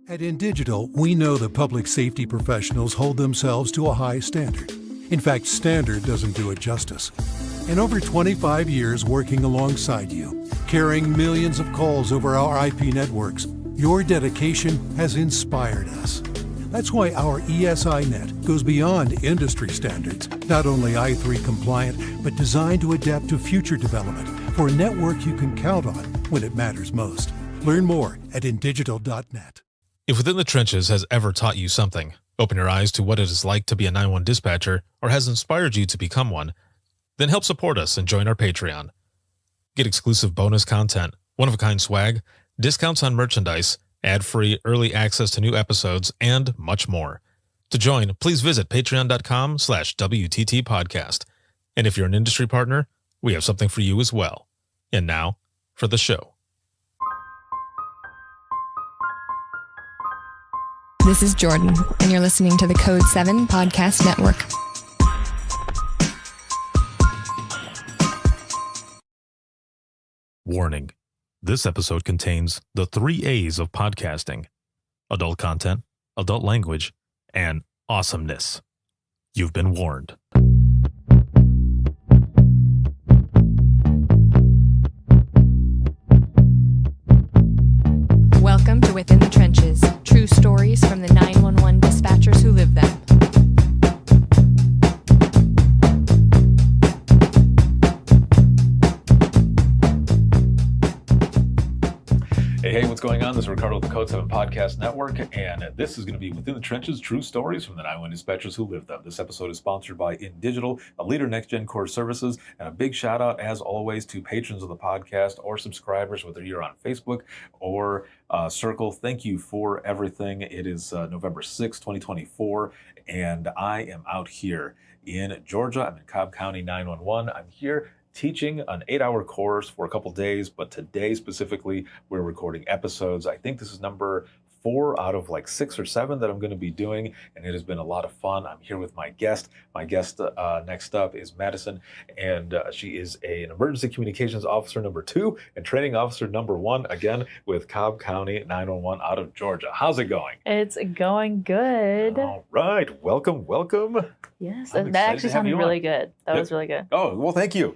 At InDigital, we know that public safety professionals hold themselves to a high standard. In fact, standard doesn't do it justice. In over 25 years working alongside you, carrying millions of calls over our IP networks, your dedication has inspired us. That's why our ESI Net goes beyond industry standards, not only i3 compliant, but designed to adapt to future development for a network you can count on when it matters most. Learn more at indigital.net. If Within the Trenches has ever taught you something, open your eyes to what it is like to be a 911 dispatcher, or has inspired you to become one, then help support us and join our Patreon. Get exclusive bonus content, one-of-a-kind swag, discounts on merchandise, ad-free early access to new episodes, and much more. To join, please visit patreon.com/WTT podcast. And if you're an industry partner, we have something for you as well. And now, for the show. This is Jordan, and you're listening to the Code 7 Podcast Network. Warning. This episode contains the 3 A's of podcasting: adult content, adult language, and awesomeness. You've been warned. Welcome to Within the Trenches, true stories from the 911 dispatchers who live them. Hey, what's going on? This is Ricardo with the Code 7 Podcast Network, and this is going to be Within the Trenches, true stories from the 911 dispatchers who live them. This episode is sponsored by InDigital, a leader in next-gen core services, and a big shout-out, as always, to patrons of the podcast or subscribers, whether you're on Facebook or Circle. Thank you for everything. It is November 6, 2024, and I am out here in Georgia. I'm in Cobb County 911. I'm here teaching an 8-hour course for a couple days, but today specifically, we're recording episodes. I think this is number 4 out of like 6 or 7 that I'm going to be doing, and it has been a lot of fun. I'm here with my guest. My guest next up is Madison, and she is an emergency communications officer number 2 and training officer number 1, again with Cobb County 911 out of Georgia. How's it going? It's going good. All right, welcome. Yes, that actually sounded really good. That was really good. Oh, well, thank you.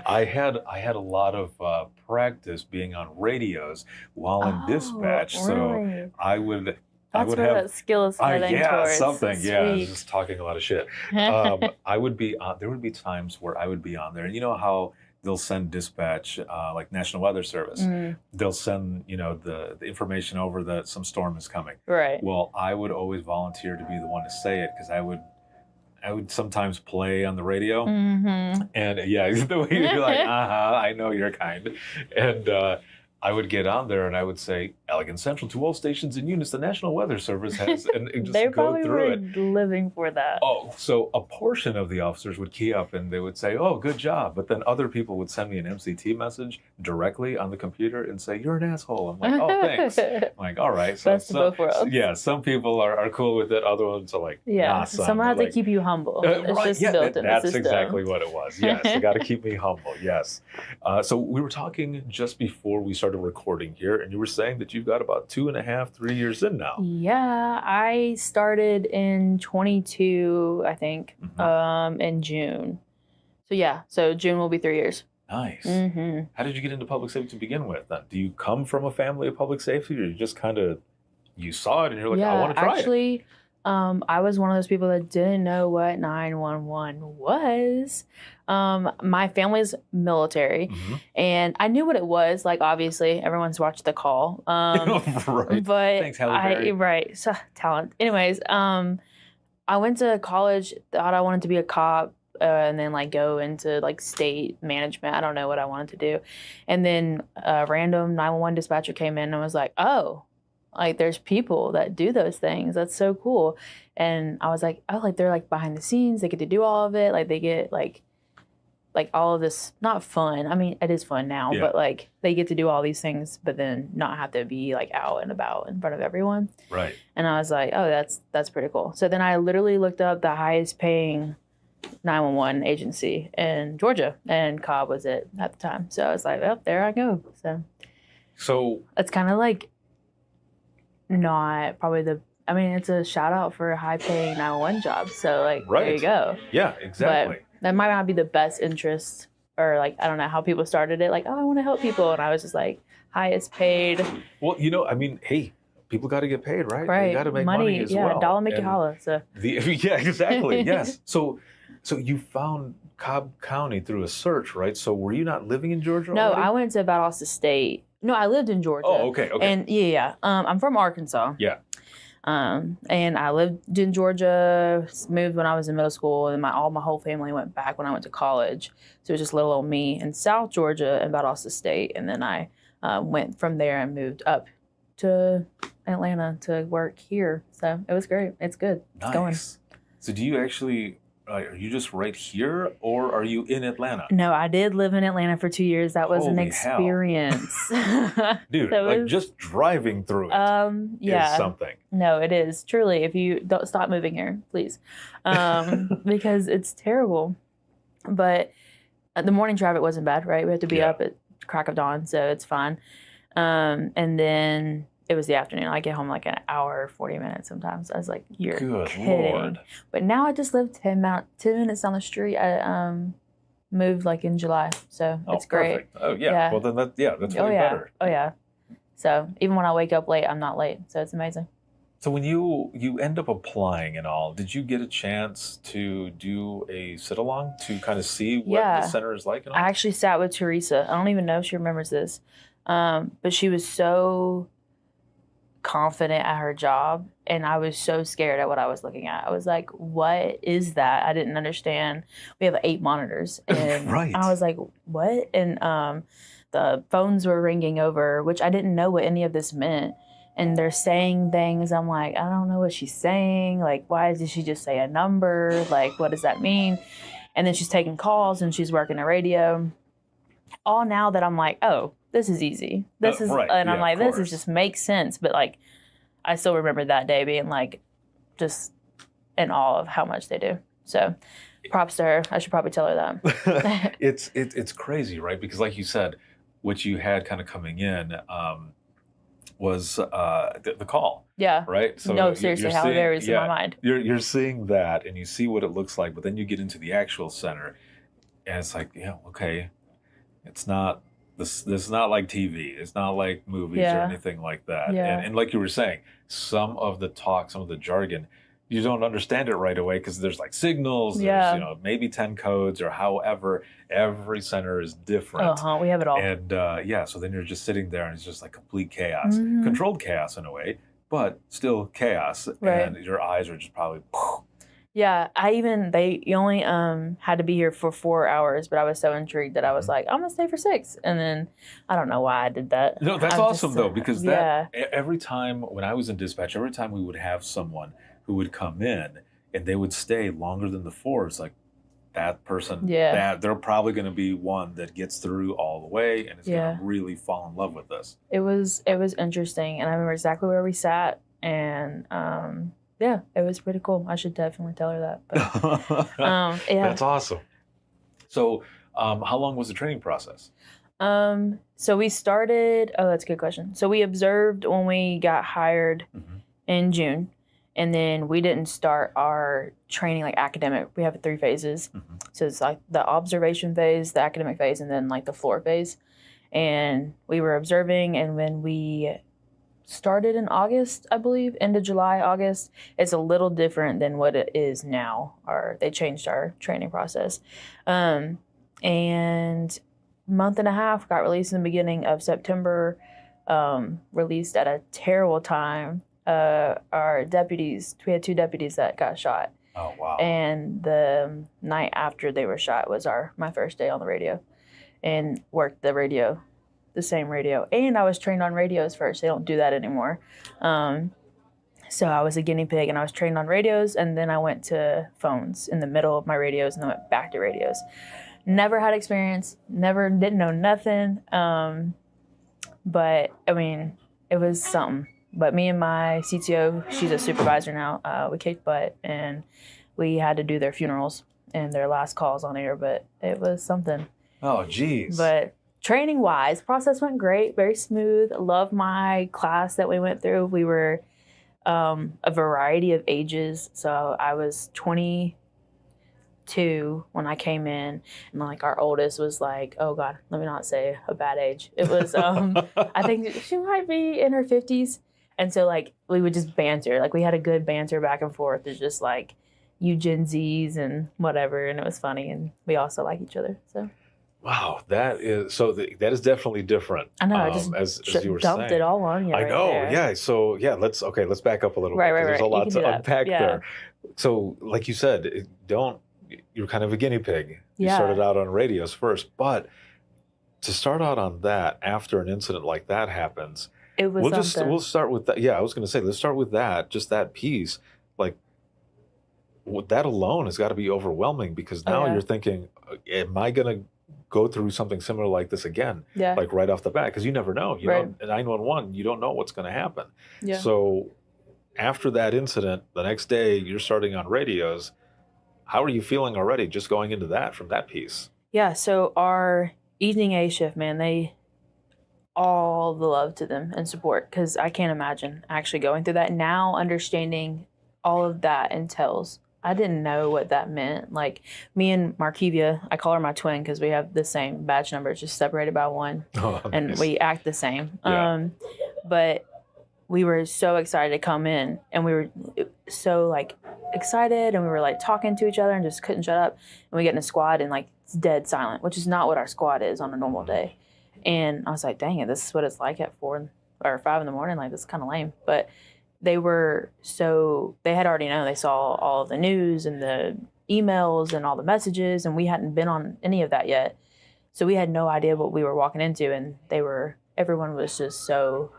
I had a lot of practice being on radios while in dispatch, really? so I would That's where have that skill is heading towards. Something. Sweet. Yeah, just talking a lot of shit. I would be there would be times where I would be on there, and you know how they'll send dispatch, like National Weather Service. Mm. They'll send, the information over that some storm is coming. Right. Well, I would always volunteer to be the one to say it, because I would sometimes play on the radio. Mm-hmm. And yeah, the way you're like, I know your kind. And I would get on there and I would say, Elegant Central to all stations and units the National Weather Service has, and just They go probably through were it. living for that. Oh, so a portion of the officers would key up and they would say, oh, good job. But then other people would send me an MCT message directly on the computer and say, you're an asshole. I'm like, oh, thanks. I'm like, all right. So Best of both worlds. Yeah, some people are cool with it. Other ones are like, Yeah, nah, son. someone has Like, to keep you humble. It's right, just yeah, built in the that's system. exactly what it was. Yes, you got to keep me humble. Yes. So we were talking just before we started recording here, and you were saying that you've got about 2.5, 3 years in now. Yeah, I started in 22, I think, in June. So June will be 3 years. Nice. Mm-hmm. How did you get into public safety to begin with? Do you come from a family of public safety, or you just kind of, you saw it and you're like, I want to try it? I was one of those people that didn't know what 911 was. My family's military, and I knew what it was. Like, obviously, everyone's watched The Call. Right. But Thanks, Halle Berry. right, so, talent. Anyways, I went to college, thought I wanted to be a cop, and then like go into like state management. I don't know what I wanted to do. And then a random 911 dispatcher came in and was like, oh, like there's people that do those things. That's so cool. And I was like, oh, like they're like behind the scenes. They get to do all of it. Like they get like all of this, not fun. I mean, it is fun now, but like they get to do all these things, but then not have to be like out and about in front of everyone. Right. And I was like, oh, that's pretty cool. So then I literally looked up the highest paying 911 agency in Georgia, and Cobb was it at the time. So I was like, oh, there I go. So So it's kind of like not probably it's a shout out for a high paying 911 job. So like, Right. there you go. Yeah, exactly. But that might not be the best interest, or like, I don't know how people started it. Like, oh, I want to help people. And I was just like, highest paid. Well, hey, people got to get paid, right? Right. They got to make money as well. Yeah, dollar make you holla. So. Yeah, exactly. Yes. So you found Cobb County through a search, right? So were you not living in Georgia No, already? I went to Valdosta State. No, I lived in Georgia. Oh, okay. And yeah. I'm from Arkansas. Yeah. And I lived in Georgia, moved when I was in middle school, and my whole family went back when I went to college. So it was just little old me in South Georgia and Valdosta State. And then I went from there and moved up to Atlanta to work here. So it was great. It's good. It's going. So do you actually, are you just right here, or are you in Atlanta? No, I did live in Atlanta for 2 years. That was an Holy experience. Dude, like just driving through it yeah. is something. No, it is. Truly, if you don't stop moving here, please. Because it's terrible. But the morning traffic wasn't bad, right? We had to be up at crack of dawn, so it's fine. And then it was the afternoon. I get home like an hour, 40 minutes sometimes. I was like, you're Good kidding. Lord. But now I just live 10 minutes down the street. I moved like in July, so it's great. Perfect. Oh, yeah. Well, then that's way better. Oh, yeah. So even when I wake up late, I'm not late. So it's amazing. So when you end up applying and all, did you get a chance to do a sit-along to kind of see what the center is like and all? I actually sat with Teresa. I don't even know if she remembers this. But she was so confident at her job, and I was so scared at what I was looking at. I was like, what is that? I didn't understand. We have 8 monitors, and Right. I was like, what? And the phones were ringing over, which I didn't know what any of this meant. And they're saying things. I'm like, I don't know what she's saying. Like, why did she just say a number? Like, what does that mean? And then she's taking calls, and she's working the radio. All now that I'm like, oh, this is easy. This is, right. and I'm Yeah, like, of this course. is just makes sense. But like, I still remember that day being like, just in awe of how much they do. So, props to her. I should probably tell her that. It's crazy, right? Because like you said, what you had kind of coming in was the call. Yeah. Right. So No, seriously, how it varies in my mind. You're seeing that, and you see what it looks like, but then you get into the actual center, and it's like, yeah, okay, it's not. This is not like TV. It's not like movies or anything like that. Yeah. And like you were saying, some of the talk, some of the jargon, you don't understand it right away because there's like signals. Yeah. There's maybe 10 codes or however. Every center is different. We have it all. And so then you're just sitting there and it's just like complete chaos, Mhm. controlled chaos in a way, but still chaos. Right. And your eyes are just probably. Yeah, you only had to be here for 4 hours, but I was so intrigued that I was like, I'm gonna stay for 6, and then I don't know why I did that. No, that's I'm awesome just, though, because every time when I was in dispatch, every time we would have someone who would come in and they would stay longer than the 4, it's like that person, that they're probably going to be one that gets through all the way and is going to really fall in love with this. It was interesting, and I remember exactly where we sat, and it was pretty cool. I should definitely tell her that. But, That's awesome. So, how long was the training process? So we started. Oh, that's a good question. So we observed when we got hired in June, and then we didn't start our training like academic. We have 3 phases. So it's like the observation phase, the academic phase, and then like the floor phase. And we were observing, and when we started in August, I believe, end of July, August. It's a little different than what it is now. They changed our training process. And month and a half, got released in the beginning of September, released at a terrible time. Our deputies, we had 2 deputies that got shot. Oh, wow. And the night after they were shot was my first day on the radio, and worked the same radio. And I was trained on radios first. They don't do that anymore. So I was a guinea pig, and I was trained on radios, and then I went to phones in the middle of my radios, and then went back to radios. Never had experience, didn't know nothing. But I mean, it was something. But me and my CTO, she's a supervisor now, we kicked butt, and we had to do their funerals and their last calls on air, but it was something. Oh, geez. But training wise, process went great, very smooth. Love my class that we went through. We were a variety of ages. So I was 22 when I came in, and like our oldest was like, oh God, let me not say a bad age. It was, I think she might be in her 50s. And so like we would just banter. Like we had a good banter back and forth. It's just like you Gen Zs and whatever. And it was funny. And we also like each other. So. Wow, that that is definitely different. I know. I just as you were dumped saying. it all on you. I right know. there. Yeah. So yeah, let's back up a little bit. Right. There's a You lot can to do that. unpack Yeah. there. So like you said, you're kind of a guinea pig. You Yeah. started out on radios first, but to start out on that after an incident like that happens, It was something. we'll start with that. Yeah, I was going to say let's start with that. Just that piece, like that alone has got to be overwhelming because now yeah. you're thinking, am I going to go through something similar like this again? Yeah. Like right off the bat, because you never know. You Right. know, in 911, you don't know what's going to happen. Yeah. So after that incident, the next day you're starting on radios. How are you feeling already just going into that from that piece? Yeah. So our evening A shift, man, they all the love to them and support, because I can't imagine actually going through that now, understanding all of that entails. I didn't know what that meant. Like me and Marquivia, I call her my twin because we have the same badge number, it's just separated by one. Oh, And nice. we act the same. Yeah. But we were so excited to come in, and we were so like excited, and we were like talking to each other and just couldn't shut up. And we get in a squad and like it's dead silent, which is not what our squad is on a normal day. And I was like, dang it, this is what it's like at 4 or 5 in the morning. Like, this is kind of lame. But they had already known. They saw all of the news and the emails and all the messages, and we hadn't been on any of that yet. So we had no idea what we were walking into, and everyone was just so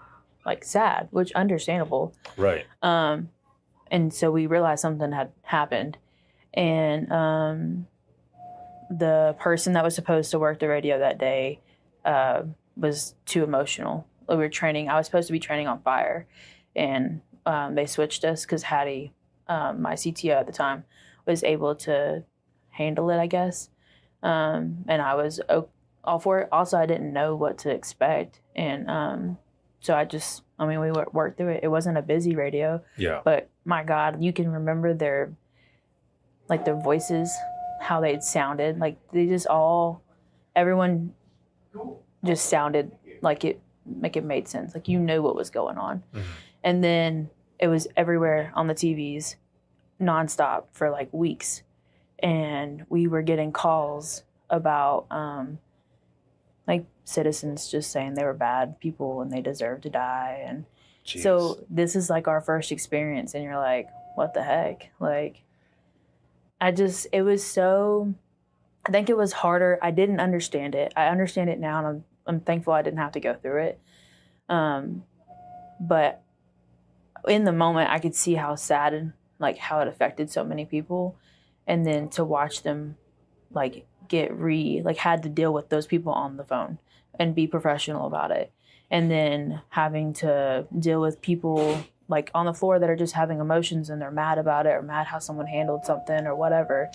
like sad, which understandable. Right. And so we realized something had happened, and the person that was supposed to work the radio that day was too emotional. We were training. I was supposed to be training on fire, and they switched us because Hattie, my CTO at the time, was able to handle it, I guess. And I was all for it. Also, I didn't know what to expect, and so we worked through it. It wasn't a busy radio. Yeah. But my God, you can remember their voices, how they sounded. Like everyone just sounded like it made sense. Like you knew what was going on. Mm-hmm. And then it was everywhere on the TVs, nonstop for like weeks. And we were getting calls about like citizens just saying they were bad people and they deserved to die. And Jeez. So this is like our first experience, and you're like, what the heck? Like, I think it was harder. I didn't understand it. I understand it now, and I'm thankful I didn't have to go through it. But in the moment, I could see how sad and like how it affected so many people, and then to watch them like had to deal with those people on the phone and be professional about it. And then having to deal with people like on the floor that are just having emotions and they're mad about it, or mad how someone handled something or whatever.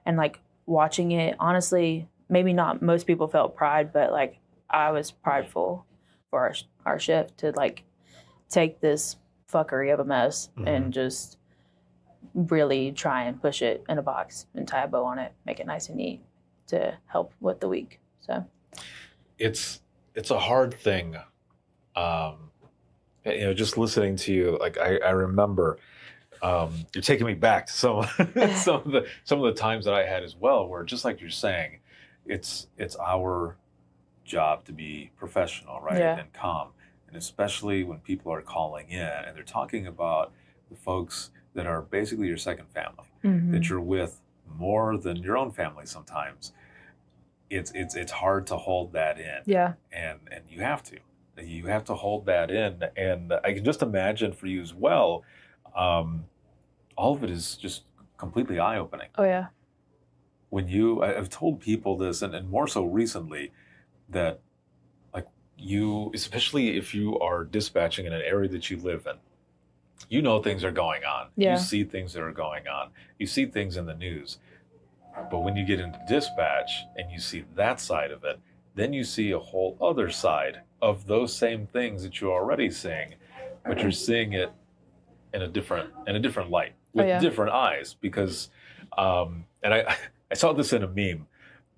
And like watching it, honestly, maybe not most people felt pride, but like I was prideful for our shift to like take this fuckery of a mess and just really try and push it in a box and tie a bow on it, make it nice and neat to help with the week. So it's a hard thing. Just listening to you, like I remember, you're taking me back to some of the times that I had as well, where just like you're saying, it's our job to be professional, right? Yeah. And calm. And especially when people are calling in and they're talking about the folks that are basically your second family, that you're with more than your own family sometimes. It's hard to hold that in. Yeah. And you have to hold that in. And I can just imagine for you as well, all of it is just completely eye-opening. Oh yeah. I've told people this, and more so recently, that like you, especially if you are dispatching in an area that you live in, you know things are going on. Yeah. You see things that are going on. You see things in the news. But when you get into dispatch and you see that side of it, then you see a whole other side of those same things that you're already seeing, but you're seeing it in a different light with different eyes. Because, and I saw this in a meme,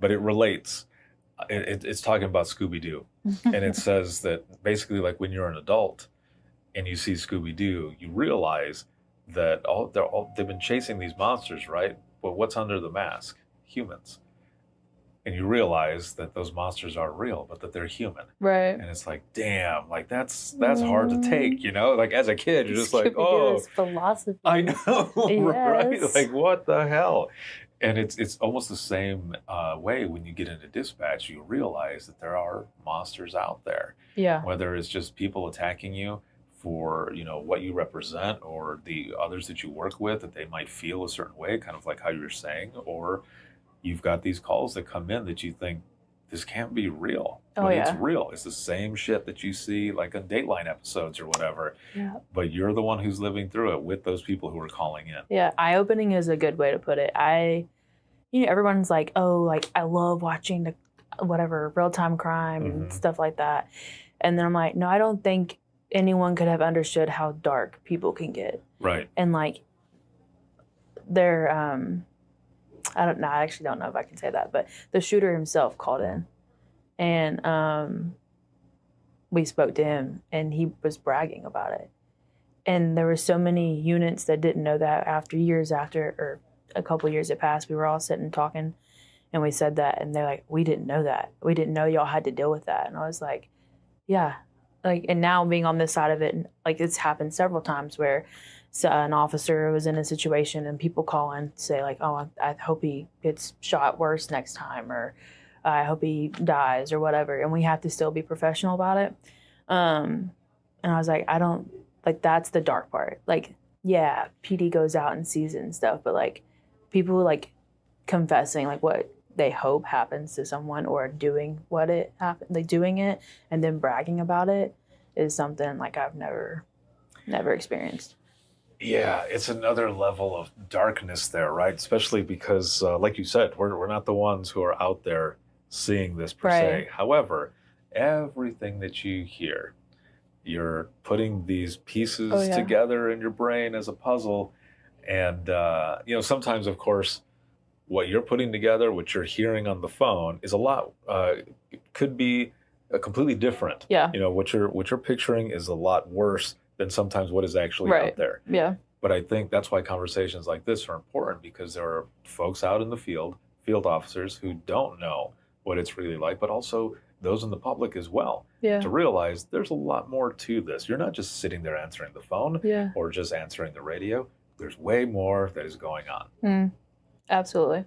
but it relates. It's talking about Scooby-Doo, and it says that basically, like, when you're an adult and you see Scooby-Doo, you realize that they've been chasing these monsters, right? But what's under the mask? Humans. And you realize that those monsters are real, but that they're human. Right. And it's like, damn, like that's hard to take, you know? Like, as a kid, you're just like, oh, philosophy. I know, right? Yes. Like, what the hell? And it's almost the same way when you get into dispatch. You realize that there are monsters out there. Yeah. Whether it's just people attacking you for, you know, what you represent, or the others that you work with, that they might feel a certain way, kind of like how you're saying, or you've got these calls that come in that you think, this can't be real. But it's real. It's the same shit that you see like on Dateline episodes or whatever. Yeah. But you're the one who's living through it with those people who are calling in. Yeah, eye-opening is a good way to put it. Everyone's like, oh, like, I love watching the whatever real-time crime and stuff like that. And then I'm like, no, I don't think anyone could have understood how dark people can get. Right. And like, they're I actually don't know if I can say that, but the shooter himself called in, and we spoke to him, and he was bragging about it. And there were so many units that didn't know that or a couple years had passed, we were all sitting talking, and we said that, and they're like, we didn't know that. We didn't know y'all had to deal with that. And I was like, yeah. Like, and now being on this side of it, like, it's happened several times where an officer was in a situation and people call in, say like, oh, I hope he gets shot worse next time, or I hope he dies or whatever. And we have to still be professional about it. And I was like, I don't, like, that's the dark part. Like, yeah, PD goes out and sees it and stuff, but like, people like confessing like what they hope happens to someone, or doing what it happened, like doing it and then bragging about it, is something like I've never experienced. Yeah, it's another level of darkness there, right? Especially because, like you said, we're not the ones who are out there seeing this per se. However, everything that you hear, you're putting these pieces together in your brain as a puzzle. And, sometimes, of course, what you're putting together, what you're hearing on the phone is a lot, could be completely different. Yeah. You know, what you're picturing is a lot worse than sometimes what is actually out there. Yeah. But I think that's why conversations like this are important, because there are folks out in the field officers who don't know what it's really like, but also those in the public as well. Yeah. To realize there's a lot more to this. You're not just sitting there answering the phone or just answering the radio. There's way more that is going on. Absolutely.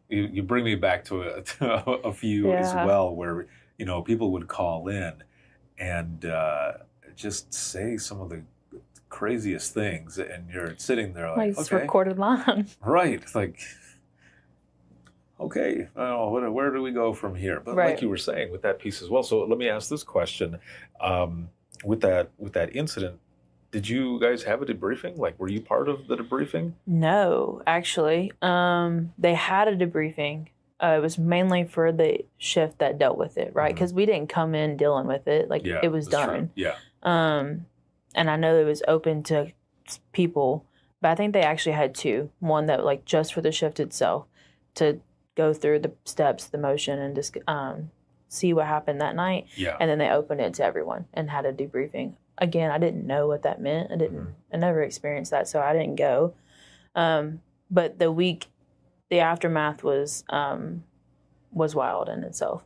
You bring me back to a few as well, where, you know, people would call in and just say some of the craziest things, and you're sitting there like it's recorded line. Right. It's like, okay, where do we go from here? But like you were saying with that piece as well. So let me ask this question. With that incident, did you guys have a debriefing? Like, were you part of the debriefing? No, actually. They had a debriefing. It was mainly for the shift that dealt with it, right? Because we didn't come in dealing with it. Like, it was done. True. Yeah. And I know it was open to people, but I think they actually had two. One that, like, just for the shift itself, to go through the steps, the motion, and just see what happened that night. Yeah. And then they opened it to everyone and had a debriefing. Again, I didn't know what that meant. I never experienced that, so I didn't go. But the aftermath was wild in itself.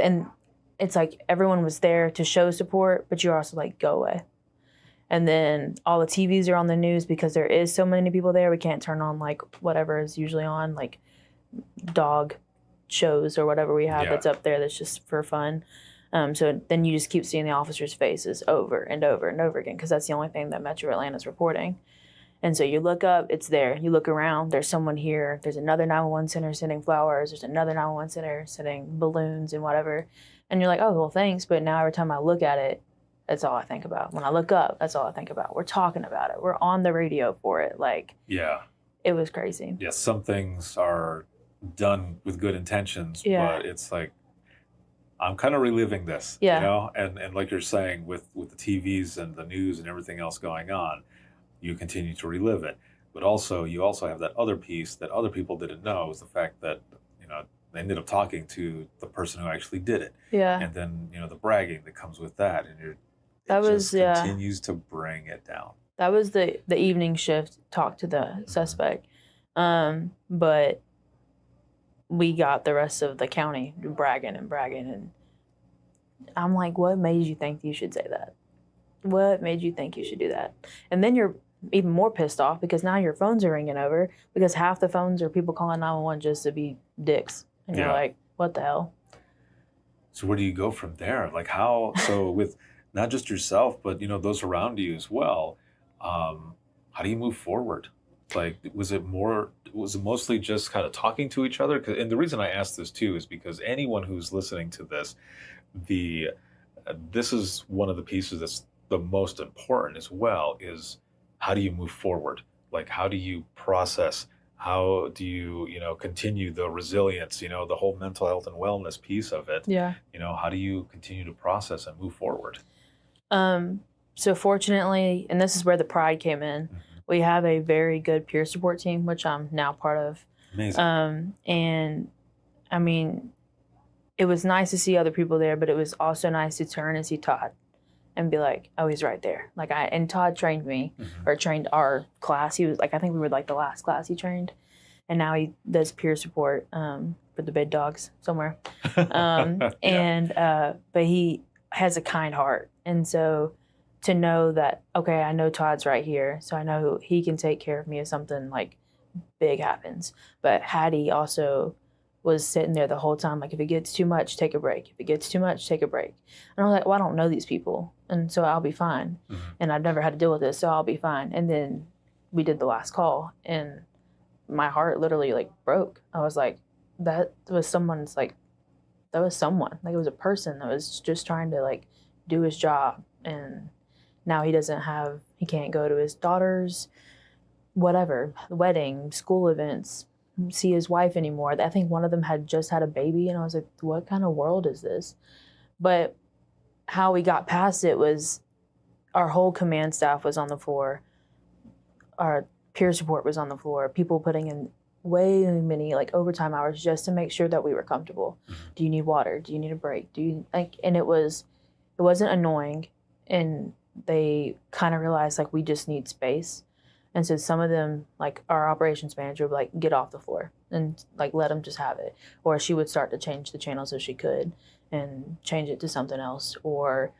And it's like everyone was there to show support, but you're also like, go away. And then all the TVs are on the news because there is so many people there. We can't turn on like whatever is usually on, like dog shows or whatever we have that's up there that's just for fun. So then you just keep seeing the officers' faces over and over and over again, because that's the only thing that Metro Atlanta's reporting. And so you look up, it's there. You look around, there's someone here. There's another 911 center sending flowers. There's another 911 center sending balloons and whatever. And you're like, oh, well, thanks. But now every time I look at it, that's all I think about. When I look up, that's all I think about. We're talking about it. We're on the radio for it. Like, it was crazy. Yes, some things are done with good intentions, Yeah. but it's like I'm kind of reliving this, Yeah. you know, and like you're saying with the TVs and the news and everything else going on, you continue to relive it. But also, you also have that other piece that other people didn't know is the fact that, you know, they ended up talking to the person who actually did it. Yeah. And then, you know, the bragging that comes with that. And it was, just continues to bring it down. That was the evening shift, talk to the suspect. But we got the rest of the county bragging. And I'm like, what made you think you should say that? What made you think you should do that? And then you're even more pissed off because now your phones are ringing over because half the phones are people calling 911 just to be dicks. And you're like, what the hell? So where do you go from there? Like how, so with not just yourself, but, you know, those around you as well, how do you move forward? Like, was it mostly just kind of talking to each other? And the reason I ask this too is because anyone who's listening to this, this is one of the pieces that's the most important as well, is how do you move forward? Like, how do you process? How do you, you know, continue the resilience, you know, the whole mental health and wellness piece of it? Yeah. You know, how do you continue to process and move forward? So fortunately, and this is where the pride came in, we have a very good peer support team, which I'm now part of. Amazing. And I mean, it was nice to see other people there, but it was also nice to turn and see Todd and be like, oh, he's right there. And Todd trained me or trained our class. He was like, I think we were like the last class he trained. And now he does peer support for the big dogs somewhere. But he has a kind heart. And so to know that, okay, I know Todd's right here, so I know he can take care of me if something like big happens. But Hattie also was sitting there the whole time, like, if it gets too much, take a break. If it gets too much, take a break. And I was like, well, I don't know these people, and so I'll be fine. And I've never had to deal with this, so I'll be fine. And then we did the last call, and my heart literally, like, broke. I was like, that was someone. Like, it was a person that was just trying to, like, do his job. And now he can't go to his daughter's, whatever, wedding, school events, see his wife anymore. I think one of them had just had a baby, and I was like, what kind of world is this? But how we got past it was our whole command staff was on the floor. Our peer support was on the floor. People putting in way many like overtime hours just to make sure that we were comfortable. Do you need water? Do you need a break? And it wasn't annoying, and they kind of realized like we just need space. And so some of them, like our operations manager, would like get off the floor and like let them just have it, or she would start to change the channel so she could and change it to something else, or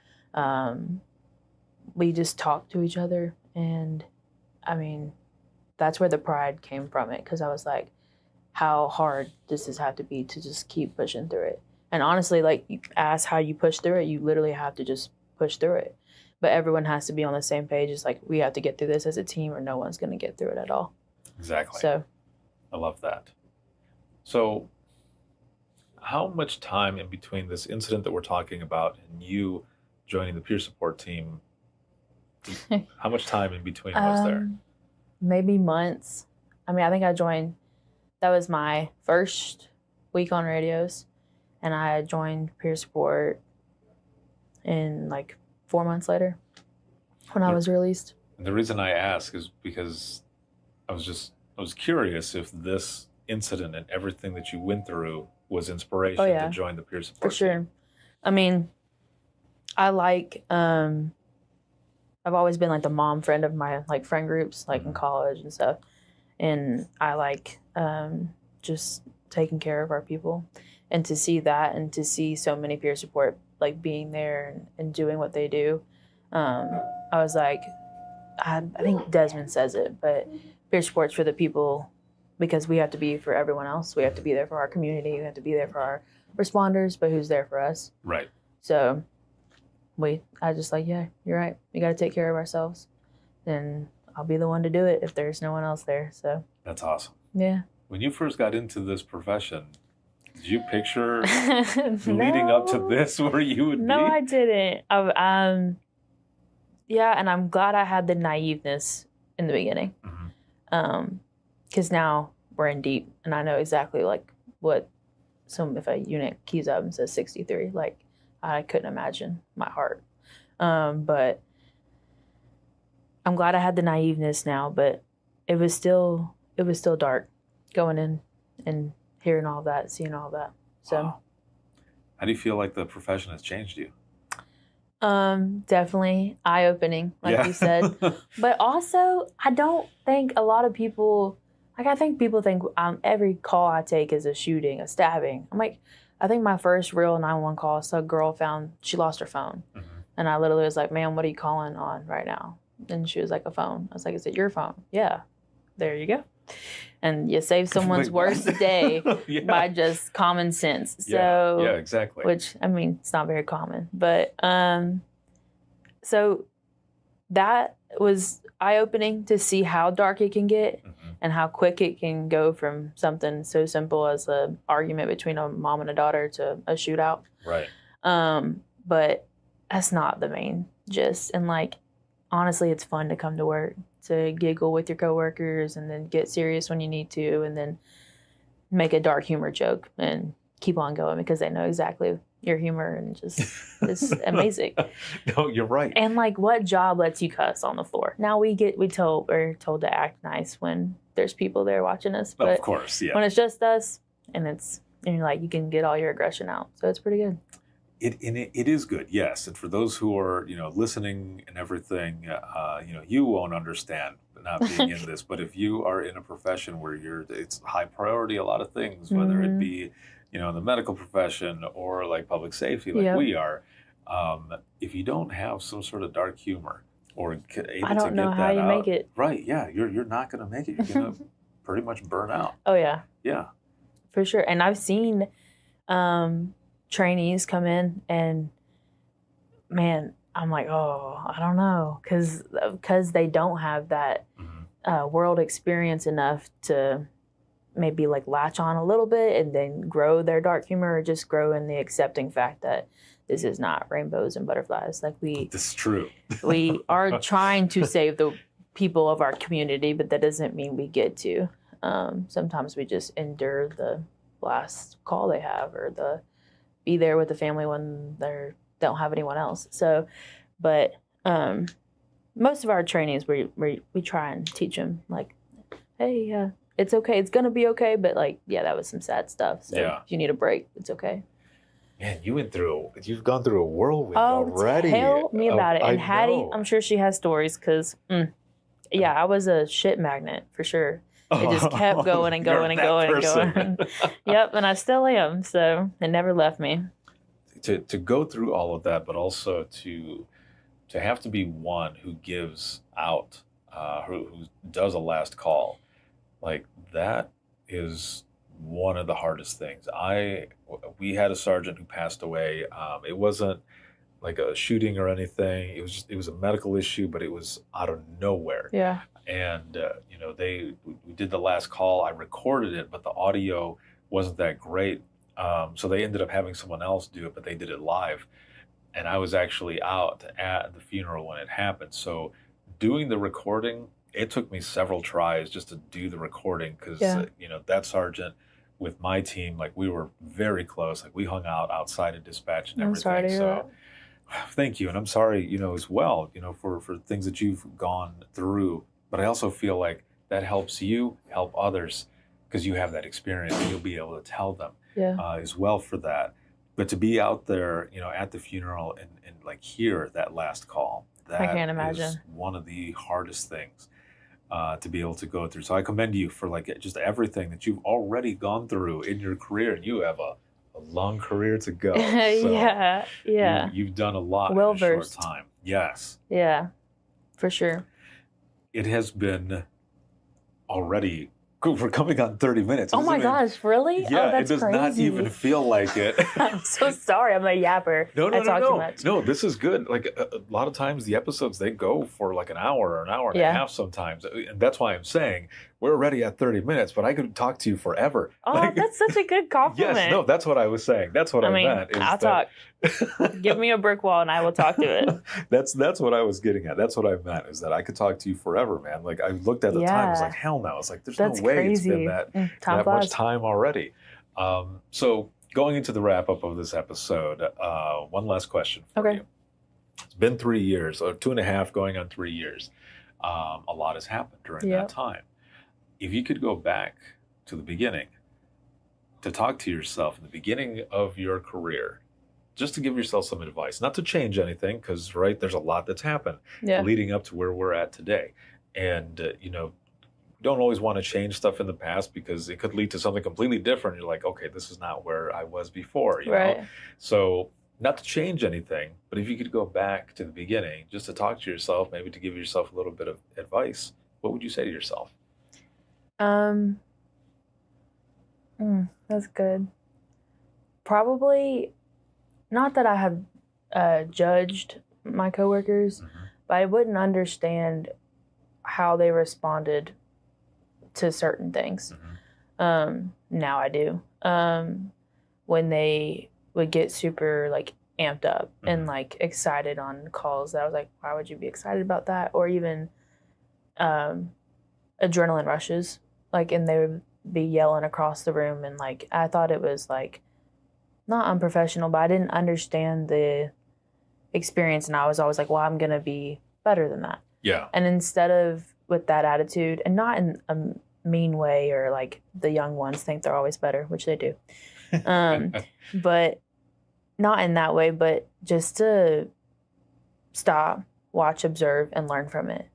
we just talked to each other. And I mean, that's where the pride came from it, because I was like, how hard does this have to be to just keep pushing through it? And honestly, like, you ask how you push through it, you literally have to just push through it. But everyone has to be on the same page. It's like, we have to get through this as a team, or no one's going to get through it at all. Exactly. So I love that. So how much time in between this incident that we're talking about and you joining the peer support team, how much time in between was there? Maybe months. I mean, I think I joined, that was my first week on radios, and I joined peer support in like 4 months later when I was released. And the reason I ask is because I was curious if this incident and everything that you went through was inspiration to join the peer support for sure team. I mean, I like I've always been like the mom friend of my like friend groups, like in college and stuff, and I like just taking care of our people. And to see that, and to see so many peer support like being there and doing what they do, I was like, I think Desmond says it, but peer support's for the people, because we have to be for everyone else. We have to be there for our community. We have to be there for our responders, but who's there for us? Right. So I just like, yeah, you're right. We got to take care of ourselves, and I'll be the one to do it if there's no one else there. So that's awesome. Yeah. When you first got into this profession, did you picture leading up to this where you would be? No, I didn't. Yeah, and I'm glad I had the naiveness in the beginning. because now we're in deep, and I know exactly like what. So if a unit keys up and says 63, like I couldn't imagine my heart. But I'm glad I had the naiveness now. But it was still dark going in and hearing all that, seeing all that. So, wow. How do you feel like the profession has changed you? Definitely eye-opening, like you said. But also, I don't think a lot of people, like I think people think every call I take is a shooting, a stabbing. I'm like, I think my first real 911 call, so a girl she lost her phone. Mm-hmm. And I literally was like, ma'am, what are you calling on right now? And she was like, a phone. I was like, is it your phone? Yeah. There you go. And you save someone's worst day by just common sense. So yeah, exactly. Which, I mean, it's not very common. But so that was eye-opening to see how dark it can get and how quick it can go from something so simple as an argument between a mom and a daughter to a shootout. Right. But that's not the main gist. And like, honestly, it's fun to come to work, to giggle with your coworkers and then get serious when you need to, and then make a dark humor joke and keep on going because they know exactly your humor, and just it's amazing. No, you're right. And like, what job lets you cuss on the floor? Now we're told to act nice when there's people there watching us, but of course, yeah. When it's just us and you're like, you can get all your aggression out, so it's pretty good. It is good, yes. And for those who are, listening and everything, you won't understand not being in this. But if you are in a profession where it's high priority, a lot of things, whether it be, the medical profession or like public safety, like we are, if you don't have some sort of dark humor or able to get that out, I don't know how you make it. Right, yeah, you're not going to make it. You're going to pretty much burn out. Oh, yeah. Yeah. For sure. And I've seen trainees come in and, man, I'm like, oh, I don't know. Because they don't have that world experience enough to maybe like latch on a little bit and then grow their dark humor, or just grow in the accepting fact that this is not rainbows and butterflies. Like this is true. We are trying to save the people of our community, but that doesn't mean we get to. Sometimes we just endure the last call they have, or be there with the family when they don't have anyone else. So, but most of our trainees, we try and teach them like, hey, it's okay. It's going to be okay. But like, yeah, that was some sad stuff. So if you need a break, it's okay. Man, you've gone through a whirlwind already. Tell me about it. And Hattie, I'm sure she has stories because, I was a shit magnet for sure. It just kept going and going and going and going. Yep, and I still am. So it never left me. To go through all of that, but also to have to be one who gives out, who does a last call, like that is one of the hardest things. We had a sergeant who passed away. It wasn't like a shooting or anything. It was a medical issue, but it was out of nowhere. Yeah. And we did the last call. I recorded it, but the audio wasn't that great. So they ended up having someone else do it, but they did it live. And I was actually out at the funeral when it happened. So doing the recording, it took me several tries just to do the recording because, that sergeant with my team, like we were very close. Like we hung out outside of dispatch and everything. I'm sorry to hear that. Thank you. And I'm sorry, as well, for things that you've gone through. But I also feel like that helps you help others because you have that experience and you'll be able to tell them as well for that. But to be out there, at the funeral and like hear that last call, that I can't imagine. Is one of the hardest things to be able to go through. So I commend you for like just everything that you've already gone through in your career, and you have a long career to go. So yeah. You've done a lot in a short time. Yes. Yeah, for sure. It has been already. We're coming on 30 minutes. Oh my gosh, really? Yeah, that's it does not even feel like it. I'm so sorry. I'm a yapper. I talk too much. No, this is good. Like a lot of times the episodes, they go for like an hour or an hour and a half sometimes. And that's why I'm saying we're already at 30 minutes, but I could talk to you forever. Oh, that's such a good compliment. Yes, no, that's what I was saying. That's what I meant. I'll talk. Give me a brick wall and I will talk to it. That's what I was getting at. That's what I meant, is that I could talk to you forever, man. Like I looked at the time, I was like, hell no. It's like, there's no way way. Crazy. It's been that Time much flies. time already. So going into the wrap up of this episode, one last question for Okay. you. It's been 3 years, or 2.5 going on 3 years. A lot has happened during Yep. that time. If you could go back to the beginning to talk to yourself in the beginning of your career, just to give yourself some advice, not to change anything, because right, there's a lot that's happened Yeah. leading up to where we're at today. And don't always want to change stuff in the past because it could lead to something completely different. You're like, okay, this is not where I was before, you Right. know? So not to change anything, but if you could go back to the beginning, just to talk to yourself, maybe to give yourself a little bit of advice, what would you say to yourself? That's good. Probably not that I have judged my coworkers, Mhm. but I wouldn't understand how they responded to certain things. Now I do. When they would get super like amped up and like excited on calls, that I was like, why would you be excited about that? Or even adrenaline rushes, like, and they would be yelling across the room, and like I thought it was like not unprofessional, but I didn't understand the experience, and I was always like, well, I'm gonna be better than that. Yeah. And instead of with that attitude, and not in a mean way or like the young ones think they're always better, which they do, but not in that way, but just to stop, watch, observe, and learn from it.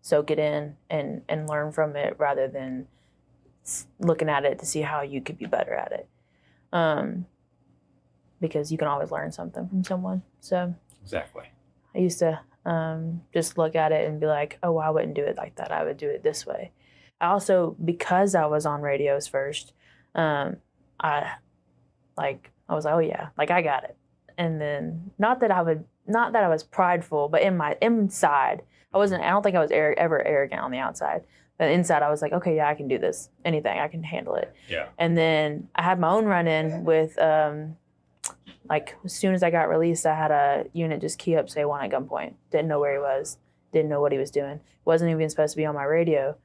Soak it in and learn from it rather than looking at it to see how you could be better at it. Because you can always learn something from someone. So Exactly. I used to just look at it and be like, oh, I wouldn't do it like that. I would do it this way. I also, because I was on radios first, I was like, oh yeah, like I got it. And then not that I was prideful, but in my inside, I don't think I was ever arrogant on the outside. But inside, I was like, okay, yeah, I can do this. Anything, I can handle it. Yeah. And then I had my own run-in with, like, as soon as I got released, I had a unit just key up, say one at gunpoint. Didn't know where he was. Didn't know what he was doing. Wasn't even supposed to be on my radio.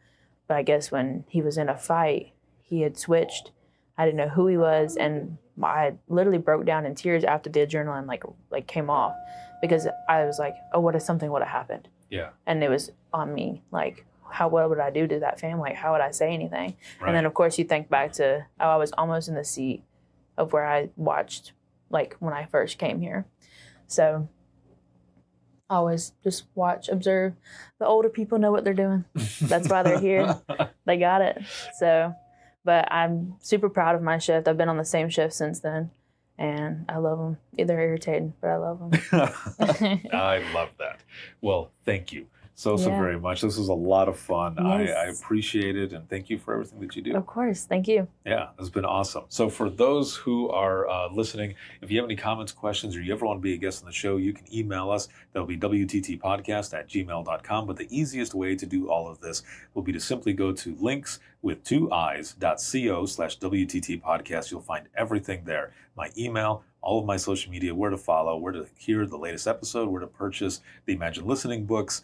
But I guess when he was in a fight, he had switched. I didn't know who he was, and I literally broke down in tears after the adrenaline like came off, because I was like, oh, what if something would have happened? Yeah. And it was on me, like, what would I do to that family? Like, how would I say anything? Right. And then, of course, you think back to, I was almost in the seat of where I watched, like, when I first came here. So always just watch, observe. The older people know what they're doing. That's why they're here. They got it. So, but I'm super proud of my shift. I've been on the same shift since then, and I love them. They're irritating, but I love them. I love that. Well, thank you so Yeah. very much. This was a lot of fun. I Yes. appreciate it, and thank you for everything that you do. Of course. Thank you. Yeah, it's been awesome. So for those who are listening, if you have any comments, questions, or you ever want to be a guest on the show, you can email us. That'll be wttpodcast@gmail.com. But the easiest way to do all of this will be to simply go to links.co/WTT podcast. You'll find everything there. My email, all of my social media, where to follow, where to hear the latest episode, where to purchase the Imagine Listening books.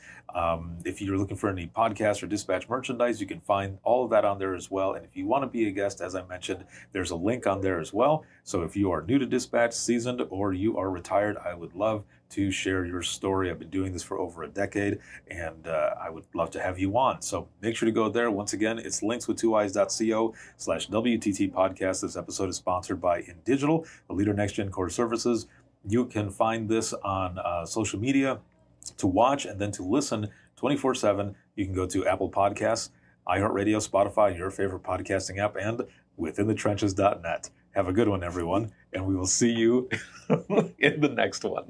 If you're looking for any podcast or dispatch merchandise, you can find all of that on there as well. And if you want to be a guest, as I mentioned, there's a link on there as well. So if you are new to dispatch, seasoned, or you are retired, I would love to share your story. I've been doing this for over a decade, and I would love to have you on. So make sure to go there. Once again, it's linkswith2eyes.co/WTT podcast. This episode is sponsored by InDigital, the leader next gen core services. You can find this on social media to watch and then to listen 24/7. You can go to Apple Podcasts, iHeartRadio, Spotify, your favorite podcasting app, and withinthetrenches.net. Have a good one, everyone, and we will see you in the next one.